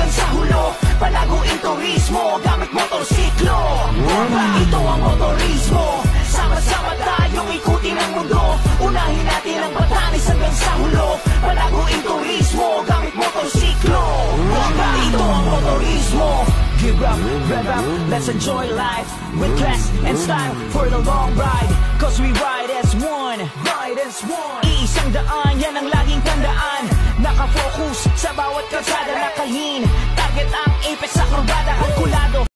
hanggang sa hulo. Palaguin turismo gamit motorsiklo. Ito ang motorismo. Sama-sama tayong ikutin ang mundo. Unahin natin ang Batanes hanggang sa hulo. Palaguin turismo gamit motorsiklo. Ito ang motorismo. Give up, rev up, let's enjoy life with class and style for the long ride. Cause we ride as one, ride as one. Iisang daan, yan ang laging tandaan. Nakafocus sa bawat kalsada, nakahin. Target ang apex sa kurbada, kalkulado.